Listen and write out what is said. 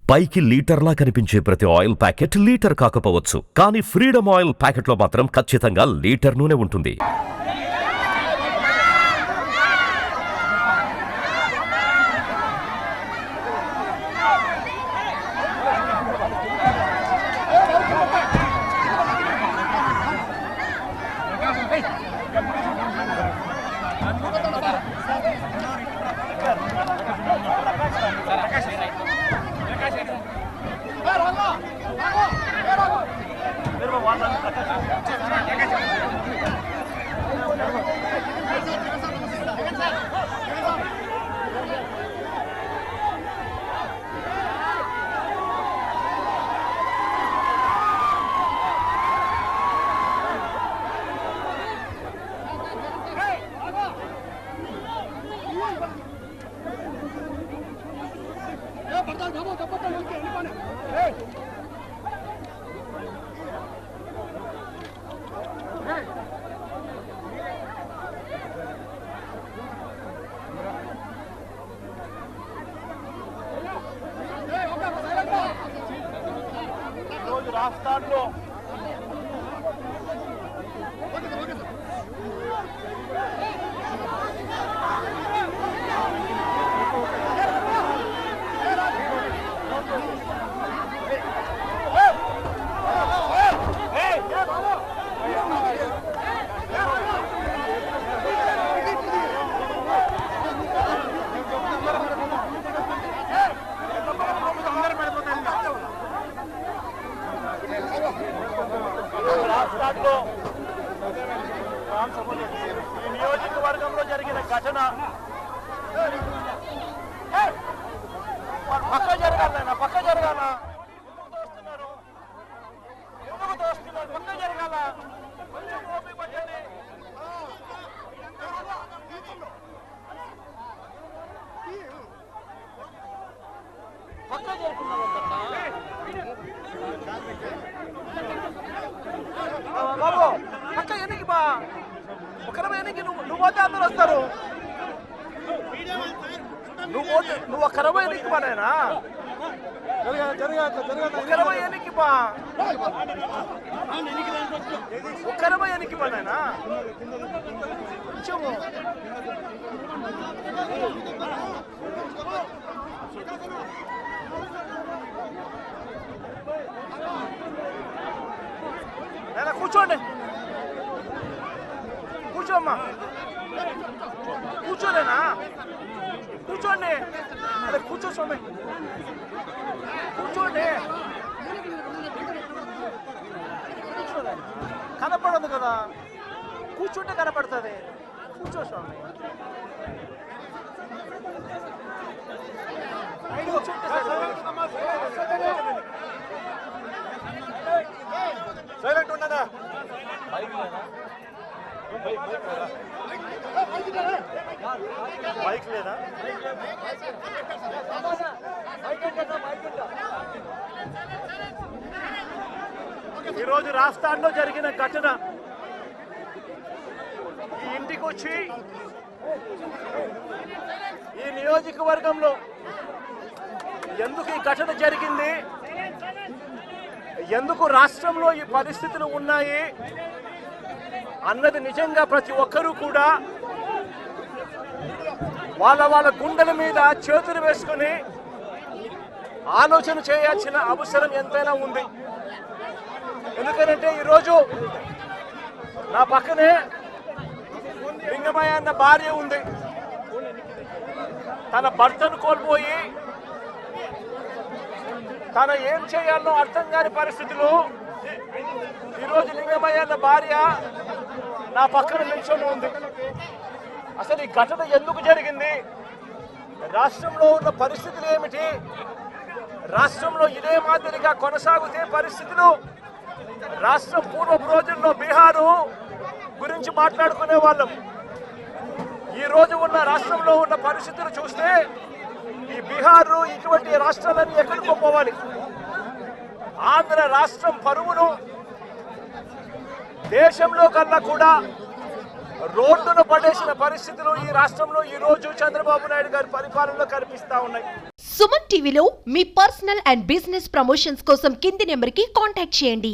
పైకి లీటర్లా కనిపించే ప్రతి ఆయిల్ ప్యాకెట్ లీటర్ కాకపోవచ్చు, కానీ ఫ్రీడమ్ ఆయిల్ ప్యాకెట్లో మాత్రం ఖచ్చితంగా లీటర్ నూనె ఉంటుంది. రాష్ట్రాల్లో ఈ నియోజకవర్గంలో జరిగిన ఘటన పక్క జరగాల పక్క జరగాల ఎందుకు దోస్తున్నారు పక్క జరగాల కొంచెం ఓపిక పట్టండి. పక్క జరుగుతున్నారు బాబు పక్క ఎన్నికి బా ఒకరి ఎన్నికి నువ్వు పోతే అందరూ వస్తారు. నువ్వు ఒక్కరవ ఎన్నికి బా నాయనా ఒక్కరవ ఎన్నికి బా ఒక్కరవ ఎన్నికి బా నాయనా కొంచెము కూర్చోండి కూర్చోమ్మా కూర్చోలేనా కూర్చోండి అదే కూర్చో స్వామి కూర్చోండి కనపడదు కదా కూర్చుంటే కనపడుతుంది కూర్చో స్వామి కూర్చుంటే సైలెంట్ ఉండదా బైక్ లేదా ఈరోజు రాష్ట్రాల్లో జరిగిన ఘటన ఈ ఇంటికి వచ్చి ఈ నియోజకవర్గంలో ఎందుకు ఈ ఘటన జరిగింది, ఎందుకు రాష్ట్రంలో ఈ పరిస్థితులు ఉన్నాయి అన్నది నిజంగా ప్రతి ఒక్కరూ కూడా వాళ్ళ గుండెల మీద చేతులు వేసుకొని ఆలోచన చేయాల్సిన అవసరం ఎంతైనా ఉంది. ఎందుకంటే ఈరోజు నా పక్కనే లింగమయ్య అన్న భార్య ఉంది. తన భర్తను కోల్పోయి తన ఏం చేయాలో అర్థం కాని పరిస్థితిలో ఈరోజు లింగమయ్య అన్న భార్య నా పక్కన నిల్చొని ఉంది. అసలు ఈ ఘటన ఎందుకు జరిగింది, రాష్ట్రంలో ఉన్న పరిస్థితులు ఏమిటి, రాష్ట్రంలో ఇదే మాదిరిగా కొనసాగుతే పరిస్థితులు రాష్ట్రం పూర్వపు రోజుల్లో బీహారు గురించి మాట్లాడుకునే వాళ్ళం. ఈ రోజు ఉన్న రాష్ట్రంలో ఉన్న పరిస్థితులు చూస్తే ఈ బీహారు ఇటువంటి రాష్ట్రాలన్నీ ఎక్కడికో పోవాలి. ఆంధ్ర రాష్ట్రం పరువును దేశంలో కన్నా కూడా రోడ్డును పడేసిన పరిస్థితులు ఈ రాష్ట్రంలో ఈ రోజు చంద్రబాబు నాయుడు గారి పరిపాలనలో కనిపిస్తా ఉన్నాయి. సుమన్ టీవీలో మీ పర్సనల్ అండ్ బిజినెస్ ప్రమోషన్స్ కోసం కింది నెంబర్కి కాంటాక్ట్ చేయండి.